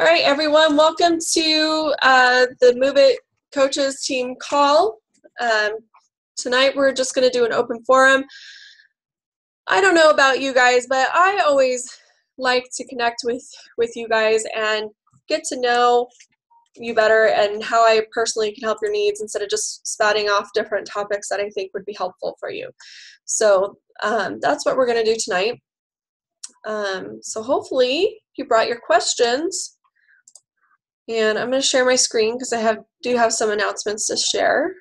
All right, everyone, welcome to the Move It Coaches team call. Tonight we're just going to do an open forum. I don't know about you guys, but I always like to connect with you guys and get to know you better and how I personally can help your needs instead of just spouting off different topics that I think would be helpful for you. So that's what we're going to do tonight. So hopefully you brought your questions. And I'm going to share my screen because I do have some announcements to share.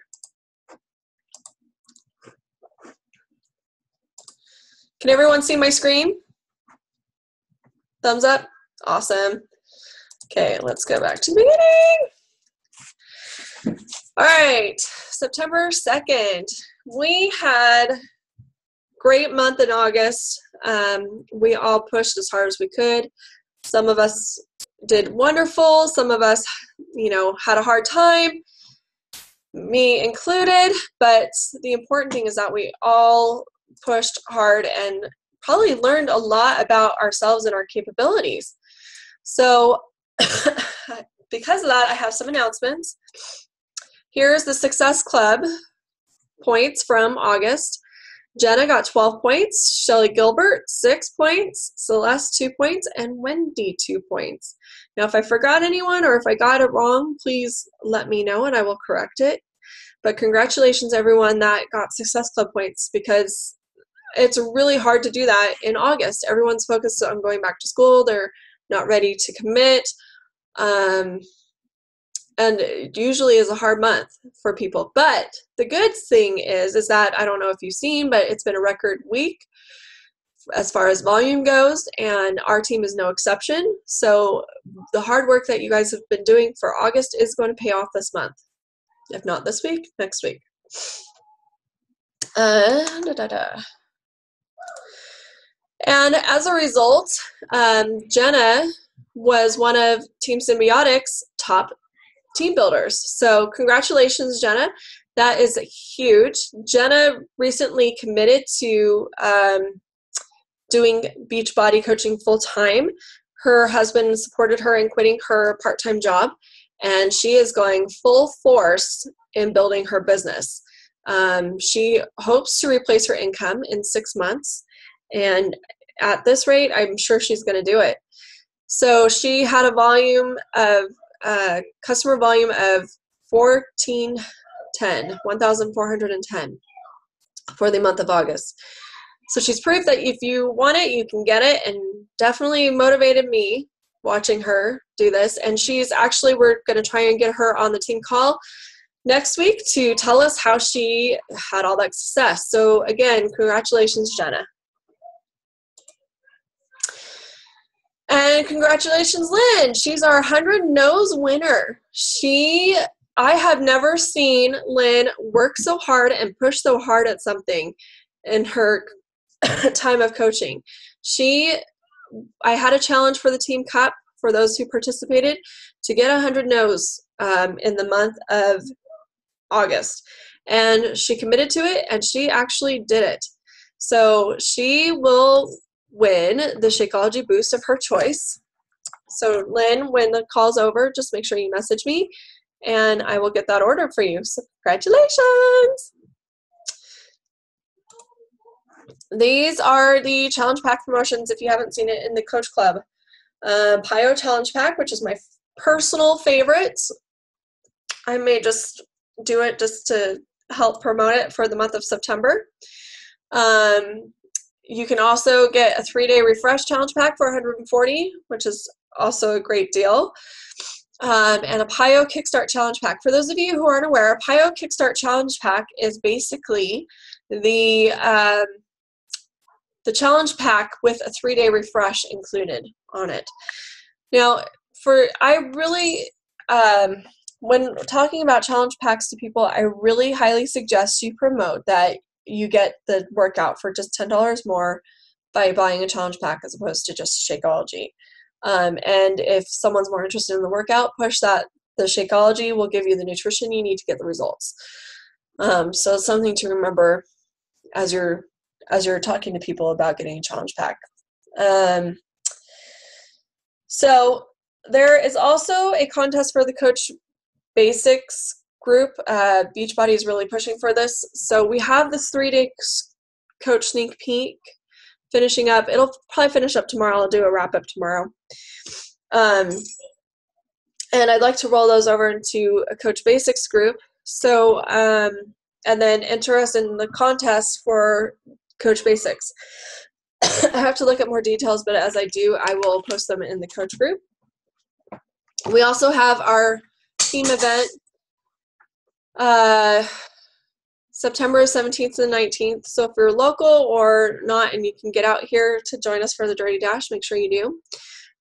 Can everyone see my screen? Thumbs up? Awesome. Okay, let's go back to the beginning. All right, September 2nd. We had a great month in August. We all pushed as hard as we could. Some of us did wonderful. Some of us, had a hard time, me included. But the important thing is that we all pushed hard and probably learned a lot about ourselves and our capabilities. So because of that, I have some announcements. Here's the Success Club points from August. Jenna got 12 points, Shelly Gilbert 6 points, Celeste 2 points, and Wendy 2 points. Now, if I forgot anyone or if I got it wrong, please let me know and I will correct it. But congratulations, everyone that got Success Club points, because it's really hard to do that in August. Everyone's focused on going back to school. They're not ready to commit. And it usually is a hard month for people. But the good thing is that, I don't know if you've seen, but it's been a record week as far as volume goes, and our team is no exception. So the hard work that you guys have been doing for August is going to pay off this month. If not this week, next week. And as a result, Jenna was one of Team Symbiotic's top team builders. So congratulations, Jenna. That is huge. Jenna recently committed to doing Beachbody coaching full time. Her husband supported her in quitting her part-time job, and she is going full force in building her business. She hopes to replace her income in 6 months, and at this rate, I'm sure she's going to do it. So she had a volume of customer volume of 1,410 for the month of August. So she's proof that if you want it, you can get it, and definitely motivated me watching her do this. And we're going to try and get her on the team call next week to tell us how she had all that success. So again, congratulations, Jenna. And congratulations, Lynn. She's our 100 No's winner. I have never seen Lynn work so hard and push so hard at something in her time of coaching. I had a challenge for the Team Cup for those who participated to get 100 No's in the month of August. And she committed to it, and she actually did it. So she will win the Shakeology boost of her choice. So Lynn, when the call's over, just make sure you message me and I will get that order for you. So congratulations. These are the challenge pack promotions if you haven't seen it in the Coach Club. PiYo challenge pack, which is my personal favorite. I may just do it just to help promote it for the month of September. You can also get a 3-day refresh challenge pack for $140, which is also a great deal. And a PiYo Kickstart challenge pack. For those of you who aren't aware, a PiYo Kickstart challenge pack is basically the challenge pack with a 3-day refresh included on it. Now, when talking about challenge packs to people, I really highly suggest you promote that you get the workout for just $10 more by buying a challenge pack as opposed to just Shakeology. And if someone's more interested in the workout, push that the Shakeology will give you the nutrition you need to get the results. So it's something to remember as you're talking to people about getting a challenge pack. So There is also a contest for the Coach Basics group. Beachbody is really pushing for this. So we have this 3-day Coach Sneak Peek finishing up. It'll probably finish up tomorrow. I'll do a wrap up tomorrow. And I'd like to roll those over into a Coach Basics group. So, and then enter us in the contest for Coach Basics. I have to look at more details, but as I do, I will post them in the coach group. We also have our team event September 17th to the 19th. So if you're local or not and you can get out here to join us for the Dirty Dash, make sure you do.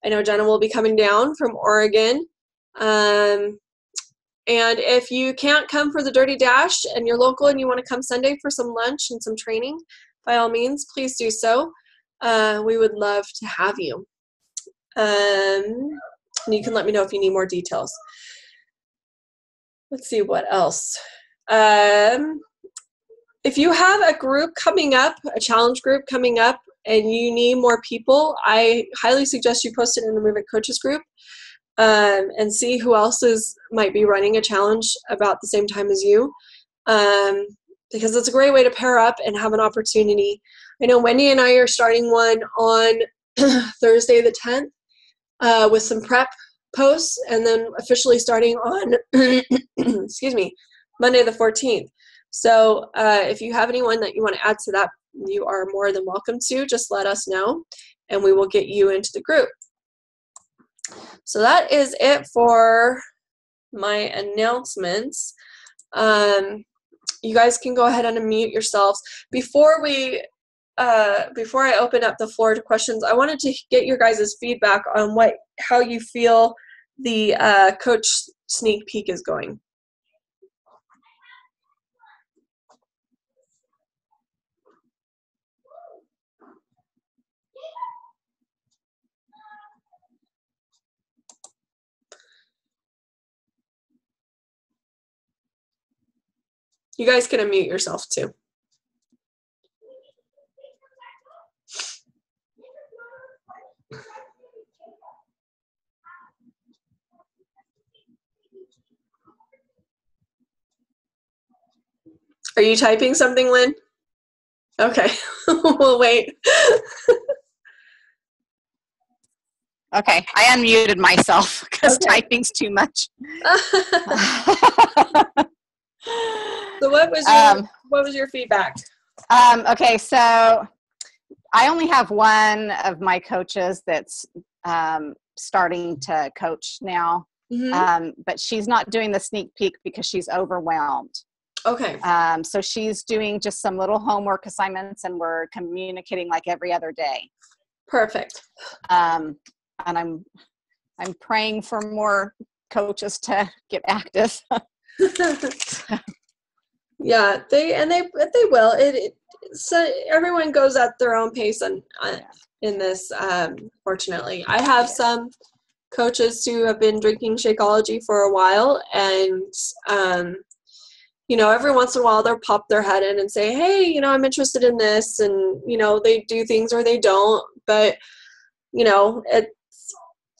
I know Jenna will be coming down from Oregon. And if you can't come for the Dirty Dash and you're local and you want to come Sunday for some lunch and some training, by all means, please do so. We would love to have you. And you can let me know if you need more details. Let's see what else. If you have a group coming up, a challenge group coming up, and you need more people, I highly suggest you post it in the Move It Coaches group. And see who else might be running a challenge about the same time as you, because it's a great way to pair up and have an opportunity. I know Wendy and I are starting one on Thursday the 10th with some prep posts, and then officially starting on excuse me, Monday the 14th. So if you have anyone that you want to add to that, you are more than welcome to. Just let us know, and we will get you into the group. So that is it for my announcements. You guys can go ahead and unmute yourselves. Before I open up the floor to questions, I wanted to get your guys' feedback on how you feel the Coach Sneak Peek is going. You guys can unmute yourself too. Are you typing something, Lynn? Okay, we'll wait. Okay, I unmuted myself because typing's too much. So what was your feedback? Okay, so I only have one of my coaches that's starting to coach now, but she's not doing the sneak peek because she's overwhelmed. Okay. So she's doing just some little homework assignments, and we're communicating like every other day. Perfect. And I'm praying for more coaches to get active. Yeah, they will. So everyone goes at their own pace in this. Fortunately, I have some coaches who have been drinking Shakeology for a while, and every once in a while they'll pop their head in and say, "Hey, I'm interested in this," and they do things or they don't, but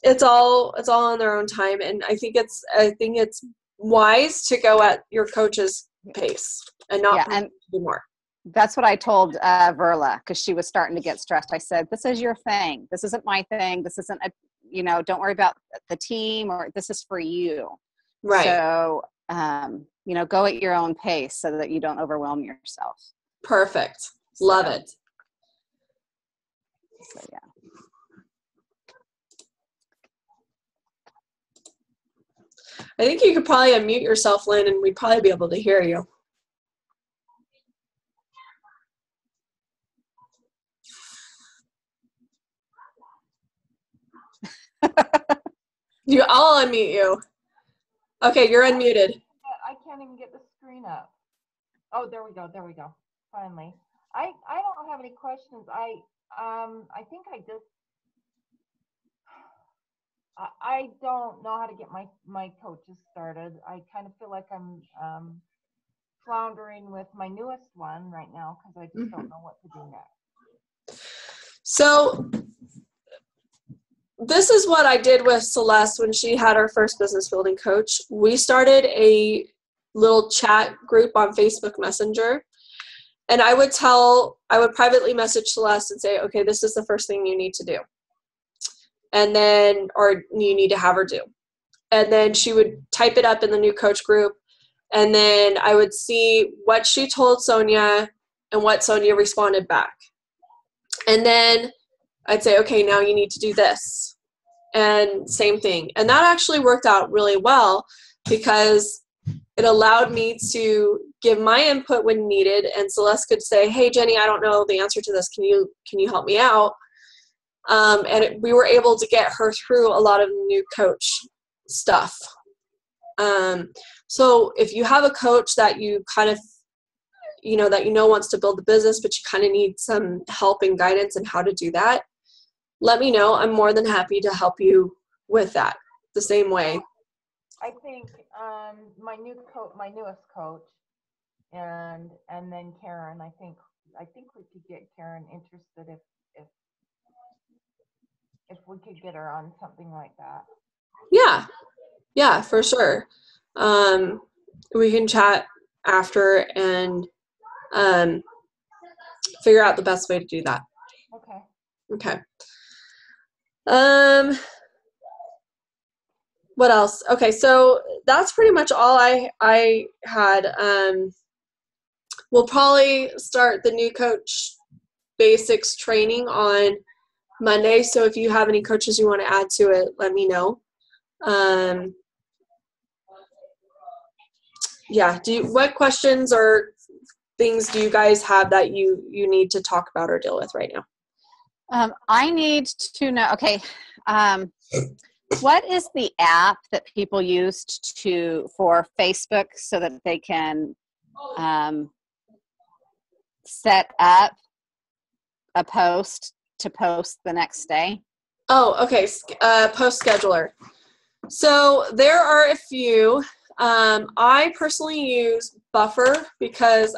it's all on their own time, and I think it's wise to go at your coach's pace and not do more. That's what I told Verla, because she was starting to get stressed. I said, "This is your thing. This isn't my thing. This isn't don't worry about the team, or this is for you." Right. So, go at your own pace so that you don't overwhelm yourself. Perfect. Love it. So, yeah. I think you could probably unmute yourself, Lynn, and we'd probably be able to hear you. I'll unmute you. Okay, you're unmuted. I can't even get the screen up. Oh, there we go. Finally. I don't have any questions. I think I don't know how to get my coaches started. I kind of feel like I'm floundering with my newest one right now because I just don't know what to do next. So this is what I did with Celeste when she had our first business building coach. We started a little chat group on Facebook Messenger, and I would privately message Celeste and say, okay, this is the first thing you need to do. And then, or you need to have her do. And then she would type it up in the new coach group. And then I would see what she told Sonia and what Sonia responded back. And then I'd say, okay, now you need to do this. And same thing. And that actually worked out really well because it allowed me to give my input when needed. And Celeste could say, hey, Jenny, I don't know the answer to this. Can you help me out? We were able to get her through a lot of new coach stuff. So if you have a coach that you kind of, wants to build the business, but you kind of need some help and guidance in how to do that, let me know. I'm more than happy to help you with that the same way. I think my newest coach, and then Karen. I think we could get Karen interested if we could get her on something like that. Yeah, for sure. We can chat after and figure out the best way to do that. Okay. What else? Okay, so that's pretty much all I had. We'll probably start the new coach basics training on Monday. So if you have any coaches you want to add to it, let me know. What questions or things do you guys have that you need to talk about or deal with right now? I need to know, okay, what is the app that people used for Facebook so that they can set up a post to post the next day? Oh, okay. Post scheduler. So there are a few. I personally use Buffer because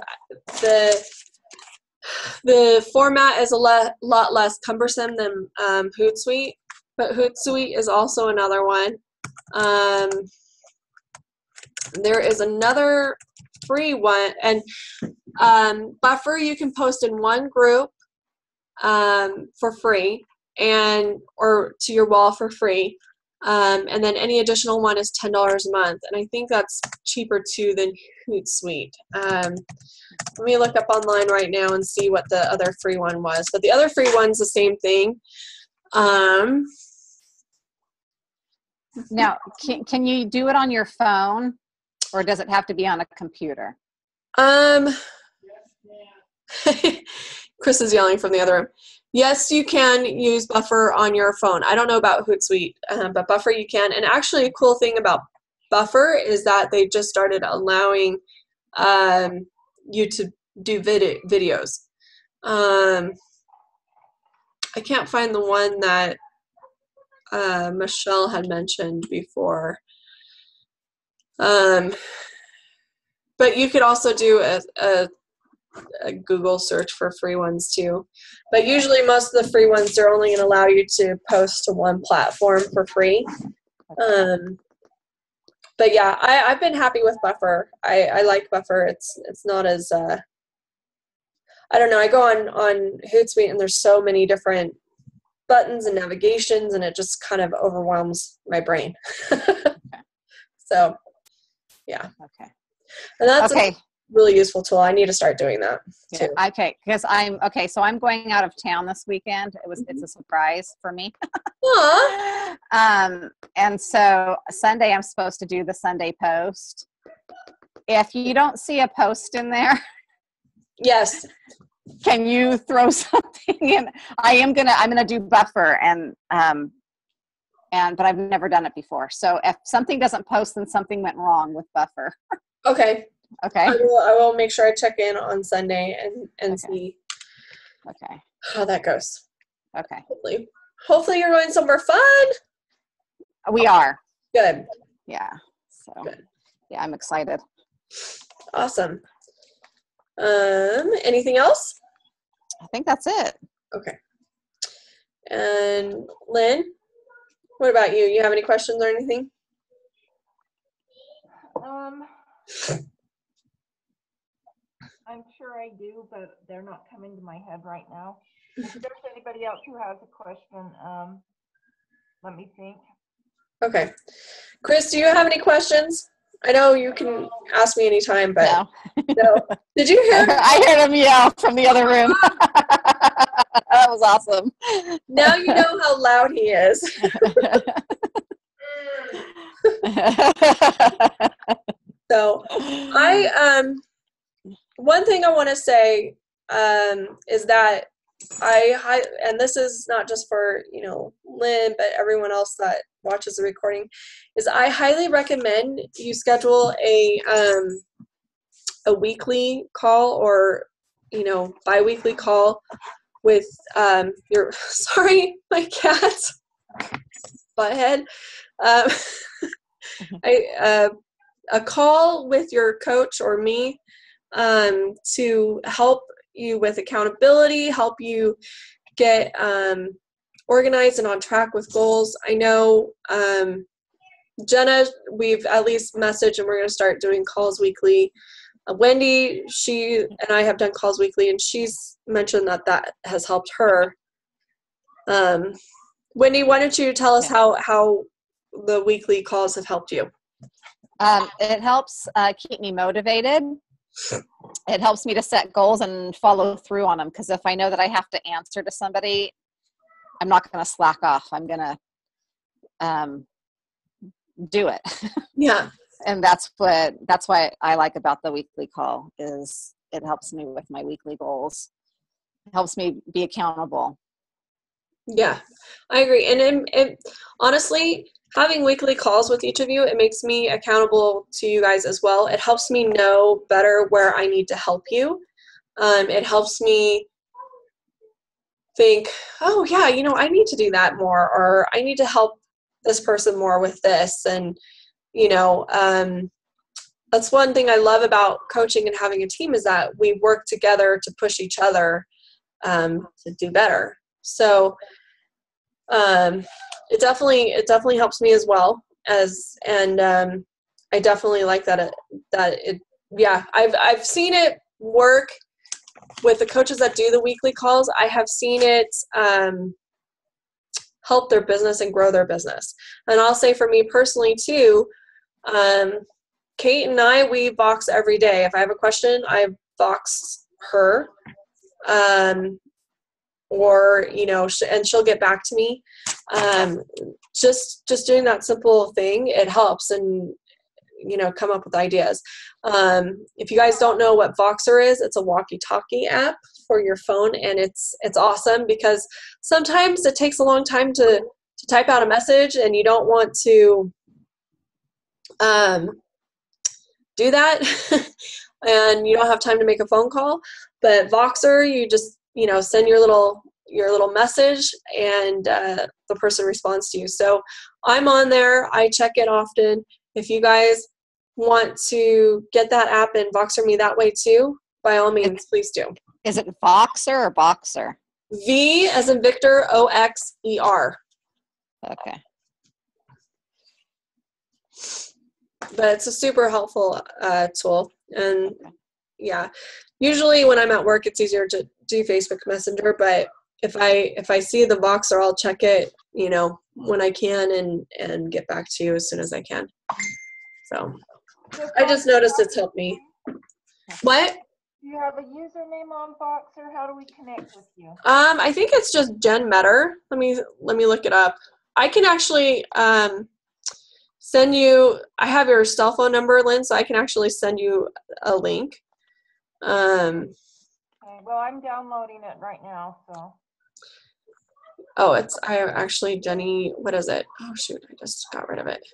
the format is a lot less cumbersome than Hootsuite, but Hootsuite is also another one. There is another free one, and Buffer you can post in one group for free or to your wall for free. And then any additional one is $10 a month. And I think that's cheaper too than Hootsuite. Let me look up online right now and see what the other free one was. But the other free one's the same thing. Now, can you do it on your phone, or does it have to be on a computer? Chris is yelling from the other room. Yes, you can use Buffer on your phone. I don't know about Hootsuite, but Buffer you can. And actually, a cool thing about Buffer is that they just started allowing you to do videos. I can't find the one that Michelle had mentioned before. But you could also do a Google search for free ones too. But usually most of the free ones, they're only going to allow you to post to one platform for free. But yeah, I've been happy with Buffer. I like Buffer. It's not as, I don't know, I go on Hootsuite and there's so many different buttons and navigations and it just kind of overwhelms my brain. So yeah. Okay. And that's a really useful tool. I need to start doing that too. Yeah, okay, because so I'm going out of town this weekend. It's a surprise for me. And so Sunday I'm supposed to do the Sunday post. If you don't see a post in there, yes, can you throw something in? I'm gonna do Buffer but I've never done it before. So if something doesn't post, then something went wrong with Buffer. Okay. Okay. I will make sure I check in on Sunday and see how that goes. Okay. Hopefully you're going somewhere fun. We are. Good. Yeah. So good. Yeah, I'm excited. Awesome. Anything else? I think that's it. Okay. And Lynn? What about you? You have any questions or anything? I'm sure I do, but they're not coming to my head right now. If there's anybody else who has a question, let me think. Okay. Chris, do you have any questions? I know you can ask me anytime, but no. Did you hear? I heard him yell from the other room. That was awesome. Now you know how loud he is. So one thing I want to say is that and this is not just for, Lynn, but everyone else that watches the recording, is I highly recommend you schedule a weekly call or, bi-weekly call with sorry, my cat, butthead. A call with your coach or me to help you with accountability, help you get organized and on track with goals. I know Jenna, we've at least messaged and we're going to start doing calls weekly. Wendy, she and I have done calls weekly, and she's mentioned that has helped her. Wendy, why don't you tell us how the weekly calls have helped you? It helps keep me motivated. It helps me to set goals and follow through on them, because if I know that I have to answer to somebody, I'm not going to slack off. I'm going to do it. Yeah. And that's why I like about the weekly call, is it helps me with my weekly goals. It helps me be accountable. Yeah, I agree. And it, honestly, having weekly calls with each of you, it makes me accountable to you guys as well. It helps me know better where I need to help you. It helps me think, oh yeah, I need to do that more, or I need to help this person more with this. And, that's one thing I love about coaching and having a team, is that we work together to push each other to do better. So it definitely helps me as well, and I definitely like that I've seen it work with the coaches that do the weekly calls. I have seen it help their business and grow their business. And I'll say for me personally too, Kate and I, we Vox every day. If I have a question, I Vox her. Or, and she'll get back to me. Just doing that simple thing, it helps, and, come up with ideas. If you guys don't know what Voxer is, it's a walkie-talkie app for your phone, and it's awesome, because sometimes it takes a long time to type out a message, and you don't want to do that, and you don't have time to make a phone call. But Voxer, you just send your little message, and the person responds to you. So I'm on there. I check it often. If you guys want to get that app and Voxer me that way too, by all means, please do. Is it Voxer or Boxer? V as in Victor, O-X-E-R. Okay. But it's a super helpful tool. And yeah, usually when I'm at work, it's easier to do Facebook Messenger, but if I see the Voxer, I'll check it, when I can, and get back to you as soon as I can. So I just noticed it's helped me. What? Do you have a username on Voxer? How do we connect with you? I think it's just Jen Metter. Let me look it up. I can actually send you. I have your cell phone number, Lynn, so I can actually send you a link. Okay, well, I'm downloading it right now, so. Oh, I actually, Jenny, what is it? Oh shoot, I just got rid of it.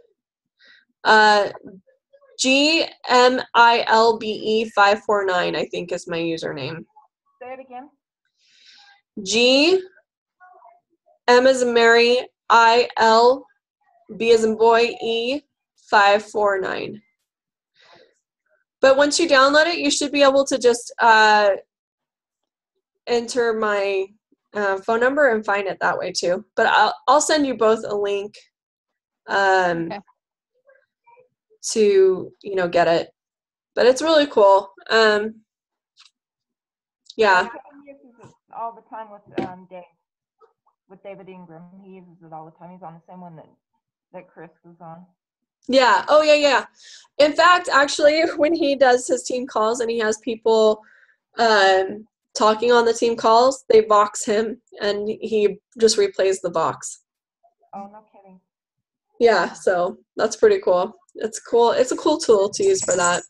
GMILBE 549, I think, is my username. Say it again. G M as in Mary, I L B as in boy, E 549. But once you download it, you should be able to just enter my phone number and find it that way too. But I'll send you both a link Okay. to, get it. But it's really cool. Yeah. Kevin uses it all the time with David Ingram. He uses it all the time. He's on the same one that Chris was on. Yeah. Oh, yeah. In fact, actually, when he does his team calls and he has people talking on the team calls, they box him and he just replays the box. Oh, no kidding. Yeah, so that's pretty cool. It's cool. It's a cool tool to use for that.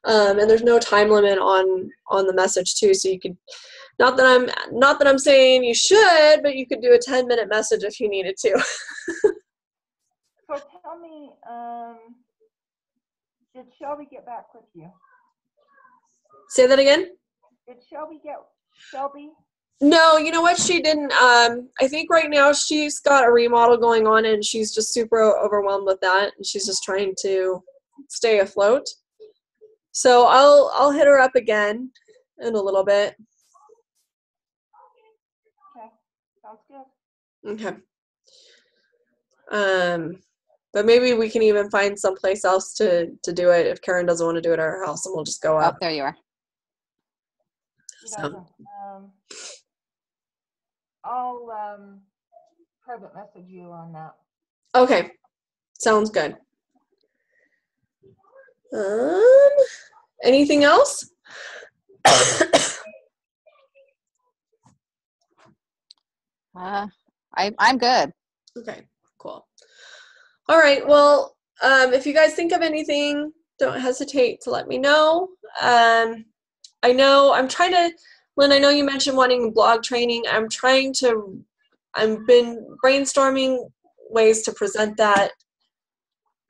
And there's no time limit on the message too, so you could, not that I'm saying you should, but you could do a 10-minute message if you needed to. So tell me, did Shelby get back with you? Say that again? Did Shelby? No, you know what? She didn't. I think right now she's got a remodel going on and she's just super overwhelmed with that. And she's just trying to stay afloat. So I'll hit her up again in a little bit. Okay, sounds good. Okay. But maybe we can even find someplace else to do it if Karen doesn't want to do it at her house, and we'll just go up. Oh, there you are. So. I'll private message you on that. Okay, sounds good. Anything else? I'm good. Okay, cool. All right, well, if you guys think of anything, don't hesitate to let me know. I know I'm trying to, Lynn, I know you mentioned wanting blog training. I've been brainstorming ways to present that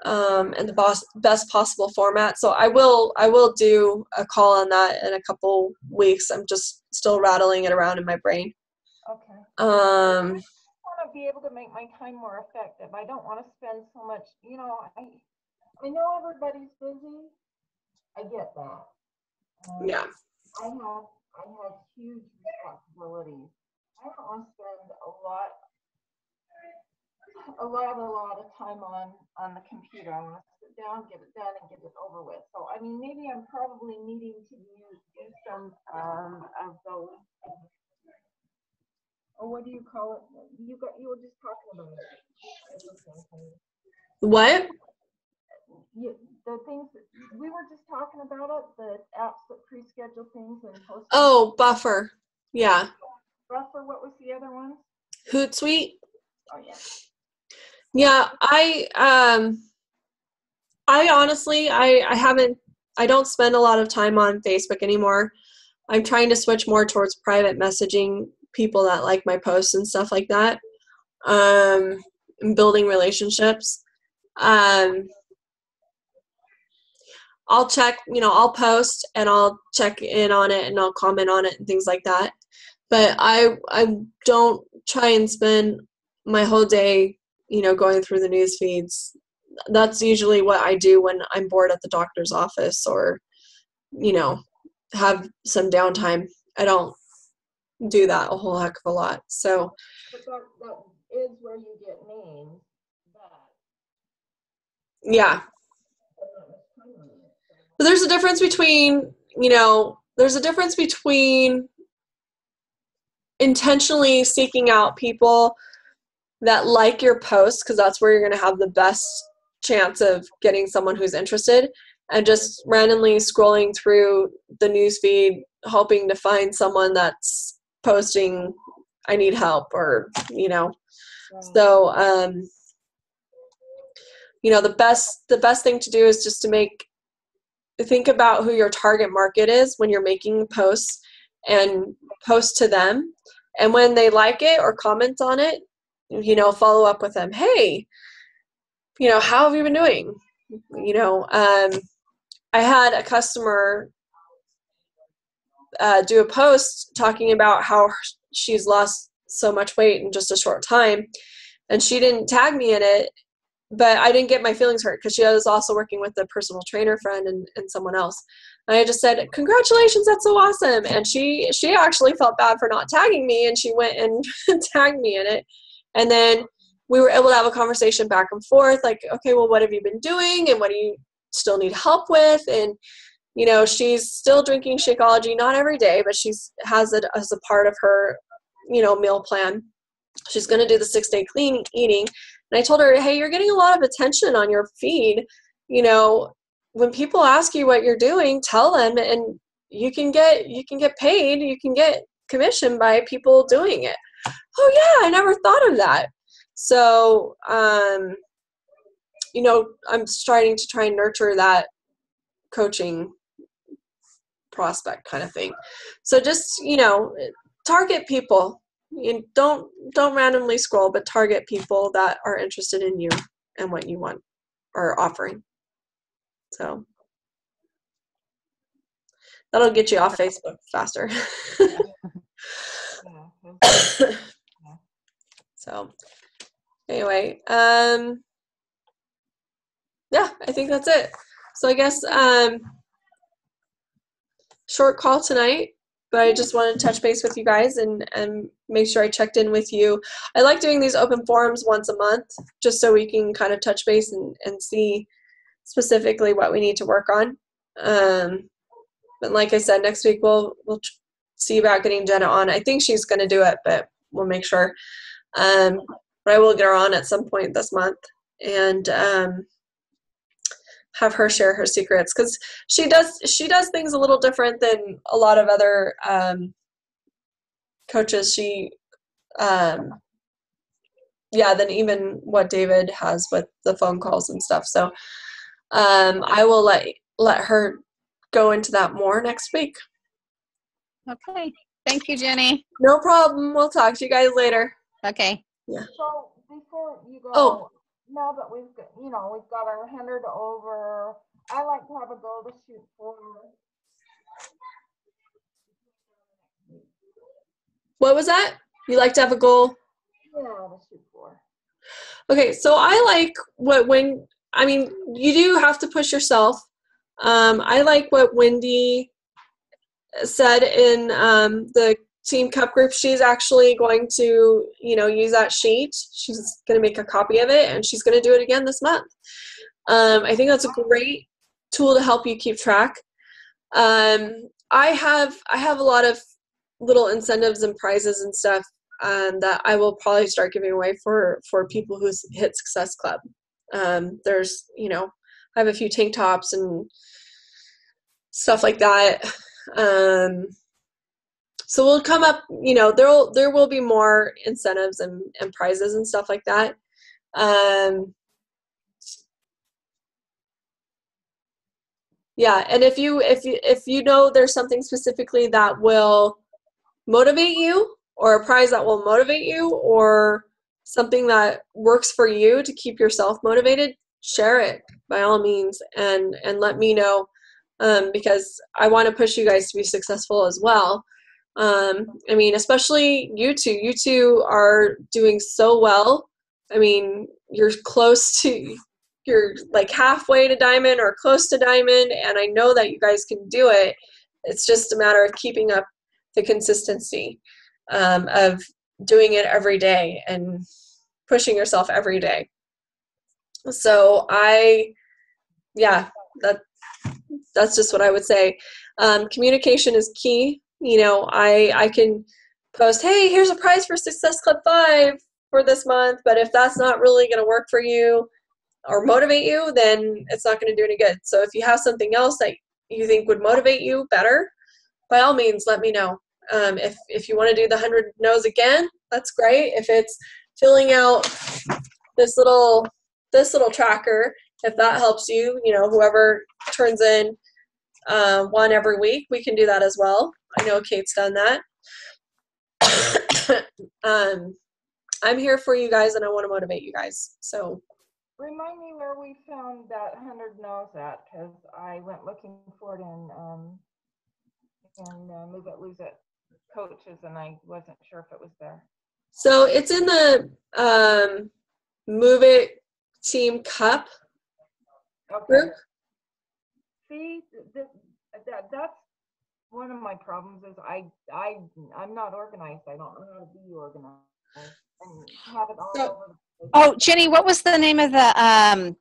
in the best possible format. So I will do a call on that in a couple weeks. I'm just still rattling it around in my brain. Okay. Um, I want to be able to make my time more effective. I don't want to spend so much, I know everybody's busy. I get that. yeah. I have huge responsibilities. I don't want to spend a lot of time on the computer. I want to sit down, get it done, and get it over with. So, I mean, maybe I'm probably needing to do some of those. Or what do you call it? You were just talking about it. What? The things that we were just talking about it, the apps that pre-schedule things and post. Oh, Buffer. Yeah. Buffer. What was the other one? Hootsuite. Oh yeah. Yeah, I honestly, I don't spend a lot of time on Facebook anymore. I'm trying to switch more towards private messaging people that like my posts and stuff like that. And building relationships. I'll check, I'll post and I'll check in on it and I'll comment on it and things like that. But I don't try and spend my whole day, going through the news feeds. That's usually what I do when I'm bored at the doctor's office or, have some downtime. I don't do that a whole heck of a lot. So. But that is where you get names. Yeah. But there's a difference between, intentionally seeking out people that like your posts, because that's where you're going to have the best chance of getting someone who's interested, and just randomly scrolling through the newsfeed, hoping to find someone that's posting, I need help, or, So, the best thing to do is just to think about who your target market is when you're making posts and post to them. And when they like it or comment on it, follow up with them. Hey, how have you been doing? I had a customer do a post talking about how she's lost so much weight in just a short time. And she didn't tag me in it, but I didn't get my feelings hurt because she was also working with a personal trainer friend and someone else. And I just said, congratulations, that's so awesome. And she actually felt bad for not tagging me, and she went and tagged me in it. And then we were able to have a conversation back and forth, like, okay, well, what have you been doing and what do you still need help with? And, you know, she's still drinking Shakeology, not every day, but has it as a part of her, you know, meal plan. She's going to do the 6-day clean eating. And I told her, hey, you're getting a lot of attention on your feed. You know, when people ask you what you're doing, tell them, and you can get paid, you can get commission by people doing it. Oh yeah, I never thought of that. So, you know, I'm starting to try and nurture that coaching prospect kind of thing. So just, you know, target people. You don't randomly scroll, but target people that are interested in you and what you want or offering. So that'll get you off Facebook faster. So anyway, yeah, I think that's it. So I guess short call tonight, but I just wanted to touch base with you guys and make sure I checked in with you. I like doing these open forums once a month, just so we can kind of touch base and see specifically what we need to work on. But like I said, next week we'll see about getting Jenna on. I think she's going to do it, but we'll make sure. But I will get her on at some point this month and have her share her secrets, because she does things a little different than a lot of other coaches. Than even what David has with the phone calls and stuff. So I will let her go into that more next week. Okay. Thank you, Jenny. No problem. We'll talk to you guys later. Okay. Yeah. So before you go, now that we've got our 100 over, I like to have a goal to shoot for. What was that? You like to have a goal? Yeah, to shoot for. Okay, so I like you do have to push yourself. I like what Wendy said in the Team Cup group. She's actually going to, use that sheet. She's going to make a copy of it, and she's going to do it again this month. I think that's a great tool to help you keep track. I have a lot of little incentives and prizes and stuff that I will probably start giving away for people who hit Success Club. There's, I have a few tank tops and stuff like that. So we'll come up, there will be more incentives and prizes and stuff like that. Yeah, and if you know there's something specifically that will motivate you, or a prize that will motivate you, or something that works for you to keep yourself motivated, share it by all means and let me know, because I want to push you guys to be successful as well. Especially you two. You two are doing so well. You're like halfway to diamond or close to diamond, and I know that you guys can do it. It's just a matter of keeping up the consistency of doing it every day and pushing yourself every day. So that's just what I would say. Communication is key. I can post, hey, here's a prize for Success Club 5 for this month, but if that's not really going to work for you or motivate you, then it's not going to do any good. So if you have something else that you think would motivate you better, by all means, let me know. If you want to do the 100 no's again, that's great. If it's filling out this little tracker, if that helps you, whoever turns in one every week, we can do that as well. I know Kate's done that. I'm here for you guys, and I want to motivate you guys. So remind me where we found that 100 no's at, because I went looking for it in Move It, Lose It coaches, and I wasn't sure if it was there. So it's in the Move It Team Cup group. See, that's one of my problems is I'm not organized. I don't know how to be organized. and have it all So- over the place. Oh, Jenny, what was the name of the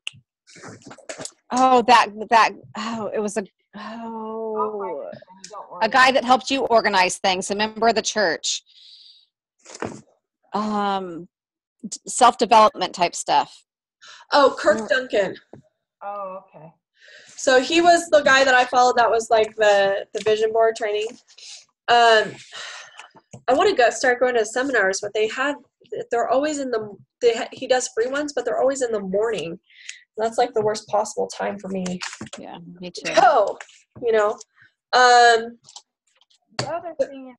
it was I'll find it, Jenny, don't worry. a guy that helped you organize things, a member of the church. Self-development type stuff. Oh, Kirk Duncan. Oh, okay. So he was the guy that I followed that was like the vision board training. I want to start going to seminars, but they're always he does free ones, but they're always in the morning. That's like the worst possible time for me. Yeah, me too. Oh, you know. The other thing is,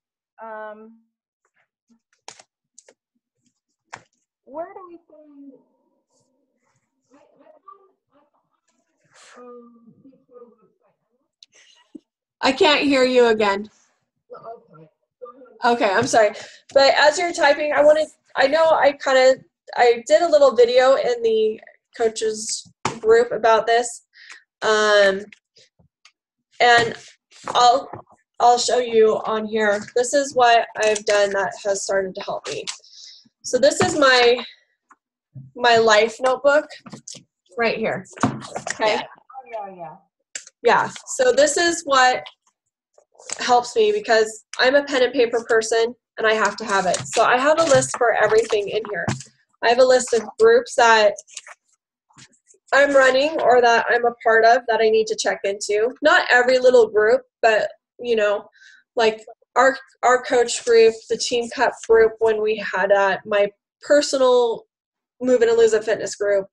where do we find? I can't hear you again. Okay, I'm sorry. But as you're typing, I did a little video in the coaches group about this. And I'll show you on here. This is what I've done that has started to help me. So this is my life notebook right here. Okay. Yeah. Yeah. So this is what helps me because I'm a pen and paper person and I have to have it. So I have a list for everything in here. I have a list of groups that I'm running or that I'm a part of that I need to check into. Not every little group, but like our coach group, the Team Cup group when we had my personal Move It and Lose It fitness group,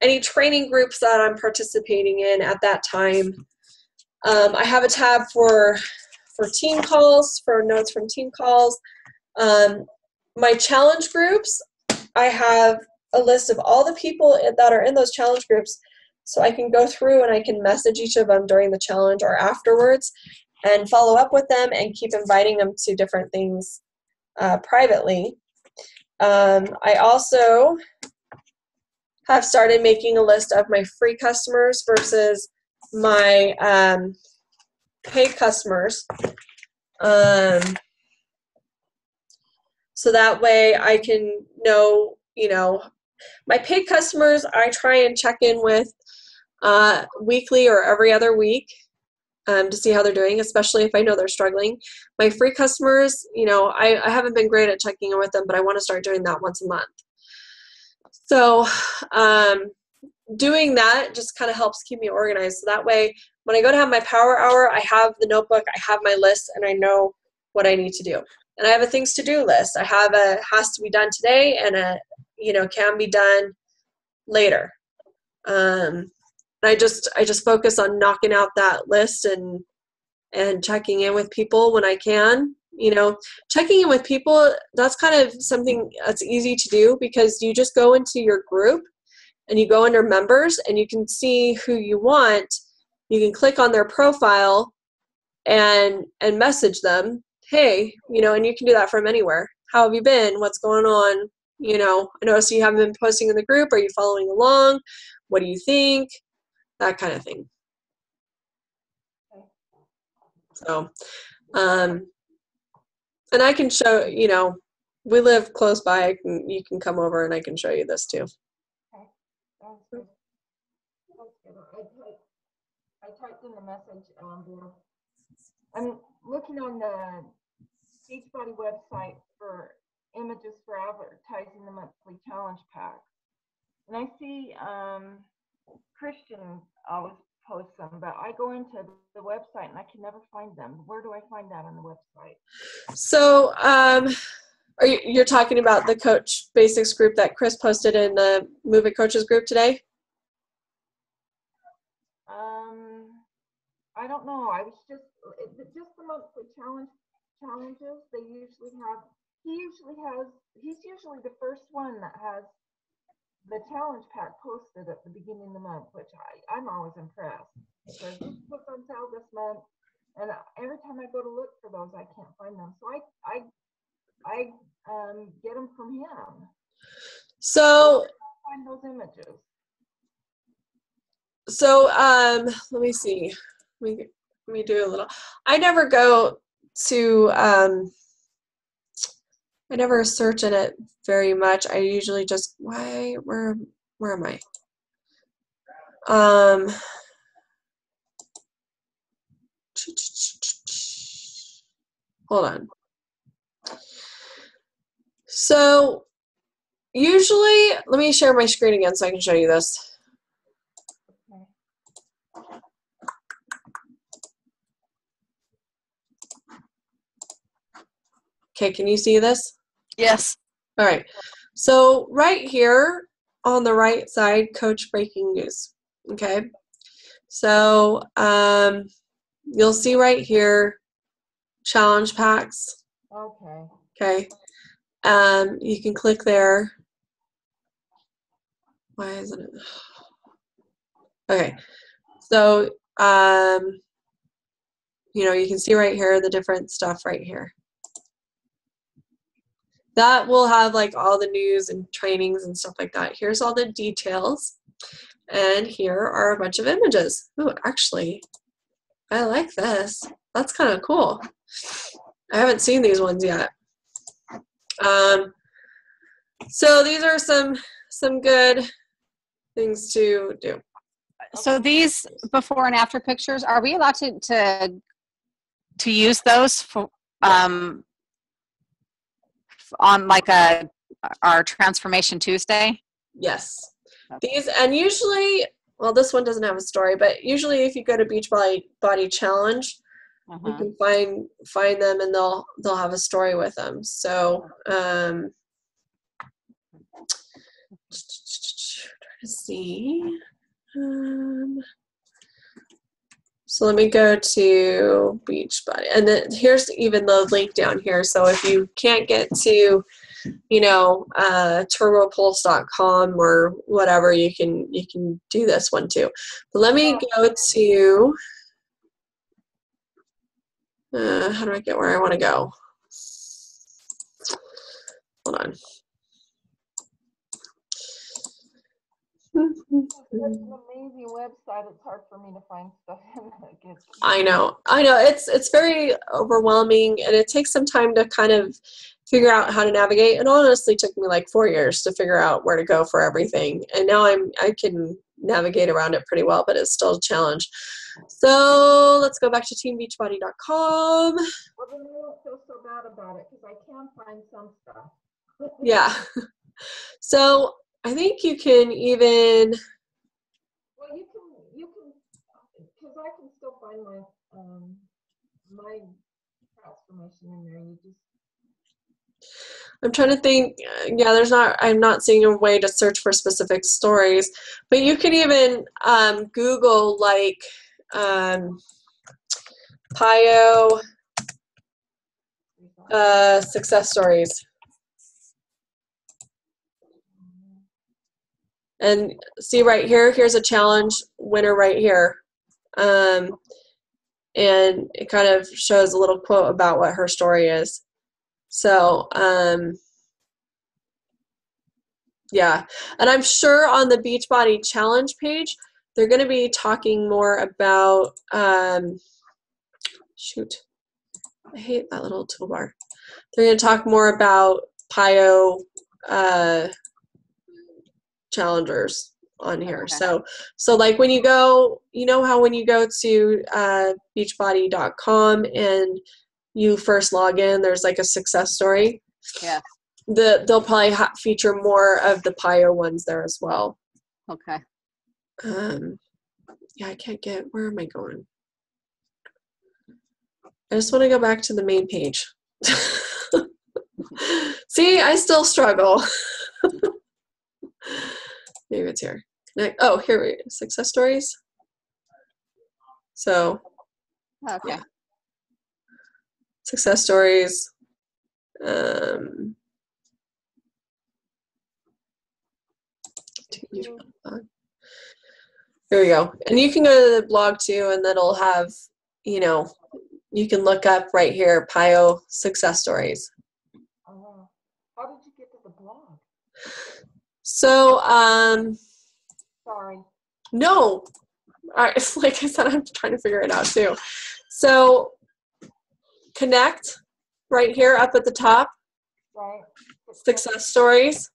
any training groups that I'm participating in at that time. I have a tab for team calls, for notes from team calls. My challenge groups, I have a list of all the people that are in those challenge groups, so I can go through and I can message each of them during the challenge or afterwards and follow up with them and keep inviting them to different things privately. I also have started making a list of my free customers versus my paid customers. So that way I can know, my paid customers I try and check in with weekly or every other week to see how they're doing, especially if I know they're struggling. My free customers, I haven't been great at checking in with them, but I want to start doing that once a month. So doing that just kind of helps keep me organized. So that way, when I go to have my power hour, I have the notebook, I have my list, and I know what I need to do. And I have a things to do list. I have a has to be done today and a can be done later. I just focus on knocking out that list and checking in with people when I can. Checking in with people, that's kind of something that's easy to do because you just go into your group and you go under members and you can see who you want. You can click on their profile and message them, hey, and you can do that from anywhere. How have you been? What's going on? I noticed you haven't been posting in the group. Are you following along? What do you think? That kind of thing. So, and I can show, we live close by. You can come over and I can show you this too. Okay. I typed in the message. I'm looking on the Beachbody website for images for advertising the monthly challenge pack. And I see Christian always posts them, but I go into the website and I can never find them. Where do I find that on the website? So you're talking about the Coach Basics group that Chris posted in the Move It Coaches group today? I don't know. I was just the monthly challenges. They usually have. He's usually the first one that has the challenge pack posted at the beginning of the month, which I'm always impressed. Because this was on sale this month, and every time I go to look for those, I can't find them. So I get them from him. So find those images. So let me see. Let me do a little. I never go to I never search in it very much. I usually just, where am I? Hold on. So usually, let me share my screen again so I can show you this. Okay, can you see this? Yes. All right. So right here on the right side, Coach Breaking News. Okay. So you'll see right here, challenge packs. Okay. Okay. You can click there. Why isn't it? Okay. So, you can see right here the different stuff right here. That will have like all the news and trainings and stuff like that. Here's all the details. And here are a bunch of images. Oh, actually, I like this. That's kind of cool. I haven't seen these ones yet. So these are some good things to do. So these before and after pictures, are we allowed to use those for on like our Transformation Tuesday? Yes. Okay. These, and usually, well, this one doesn't have a story, but usually if you go to Beachbody Challenge, you can find them and they'll have a story with them. So trying to see. So let me go to Beachbody, and then here's even the link down here. So if you can't get to, turbopulse.com or whatever, you can do this one too. But let me go to. How do I get where I want to go? Hold on. It's an amazing website. It's hard for me to find stuff in it. I know. It's very overwhelming, and it takes some time to kind of figure out how to navigate. It honestly took me like 4 years to figure out where to go for everything, and now I can navigate around it pretty well, but it's still a challenge. So let's go back to teambeachbody.com. Well, then I won't feel so bad about it because I can find some stuff. Yeah. So I think you can even. Well, you can, because I can still find my my transformation in there. You just. I'm trying to think. Yeah, I'm not seeing a way to search for specific stories, but you can even Google like PiYo success stories. And see right here, here's a challenge winner right here. And it kind of shows a little quote about what her story is. So, yeah. And I'm sure on the Beachbody Challenge page, they're going to be talking more about, shoot, I hate that little toolbar. They're going to talk more about PiYo challengers on here. Okay. So like when you go, how when you go to beachbody.com and you first log in, there's like a success story. Yeah. They'll probably feature more of the PiYo ones there as well. Okay. Yeah, I can't get, where am I going? I just want to go back to the main page. See, I still struggle. Maybe it's here. Oh, here we go. Success stories. So, okay. Yeah. Success stories. Here we go. And you can go to the blog too, and then it'll have, you can look up right here, PiYo success stories. Oh, how did you get to the blog? So, sorry. No, like I said, I'm trying to figure it out too. So, connect right here up at the top. Right. success stories,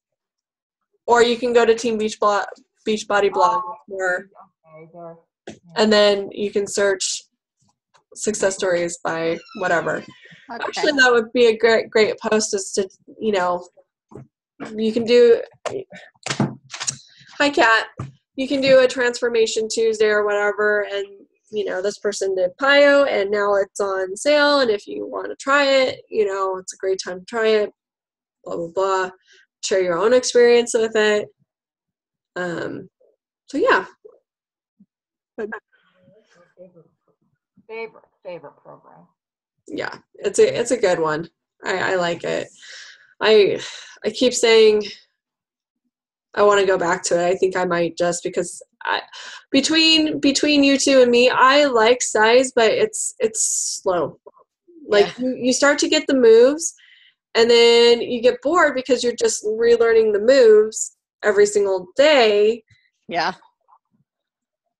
or you can go to Team Beachbody blog or Okay, there. Yeah. and then you can search success stories by whatever. Okay. Actually, that would be a great post is to, you know, you can do, hi Kat, you can do a transformation Tuesday or whatever, and you know, this person did PiYo and now it's on sale, and if you want to try it, you know, it's a great time to try it, blah blah blah, share your own experience with it. So yeah. Favorite program. Yeah, it's a good one. I like it. I keep saying I want to go back to it. I think I might, just because between you two and me, I like size, but it's slow. Like you start to get the moves, and then you get bored because you're just relearning the moves every single day. Yeah.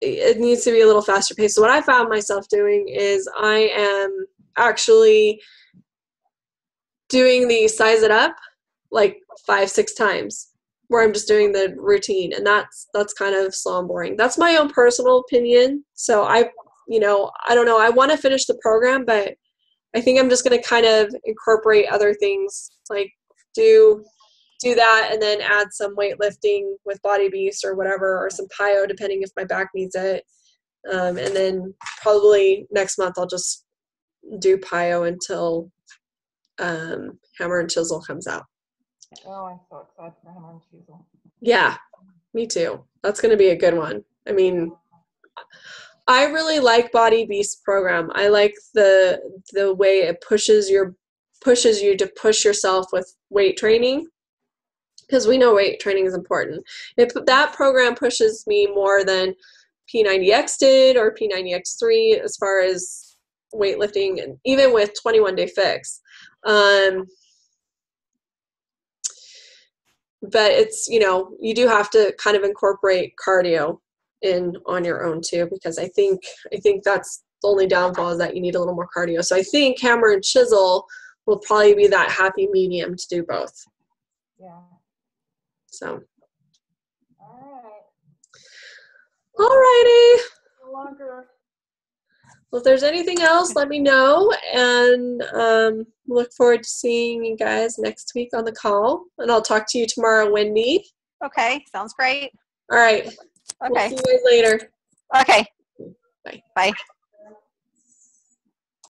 It needs to be a little faster paced. So what I found myself doing is I am actually doing the size it up like 5-6 times, where I'm just doing the routine, and that's kind of slow and boring. That's my own personal opinion. So I don't know. I want to finish the program, but I think I'm just going to kind of incorporate other things, like do that and then add some weightlifting with Body Beast or whatever, or some PiYo, depending if my back needs it. And then probably next month I'll just do PiYo until Hammer and Chisel comes out. Oh, I'm so excited for Hammer and Chisel. Yeah, me too. That's going to be a good one. I mean, I really like Body Beast program. I like the way it pushes you to push yourself with weight training, because we know weight training is important. That program pushes me more than P90X did or P90X3 as far as weightlifting, and even with 21 Day Fix. But it's, you do have to kind of incorporate cardio in on your own too, because I think that's the only downfall, is that you need a little more cardio. So I think Hammer and Chisel will probably be that happy medium to do both. Yeah. So. All righty. No longer. Well, if there's anything else, let me know, and look forward to seeing you guys next week on the call. And I'll talk to you tomorrow, Wendy. Okay, sounds great. All right. Okay. We'll see you guys later. Okay. Bye. Bye.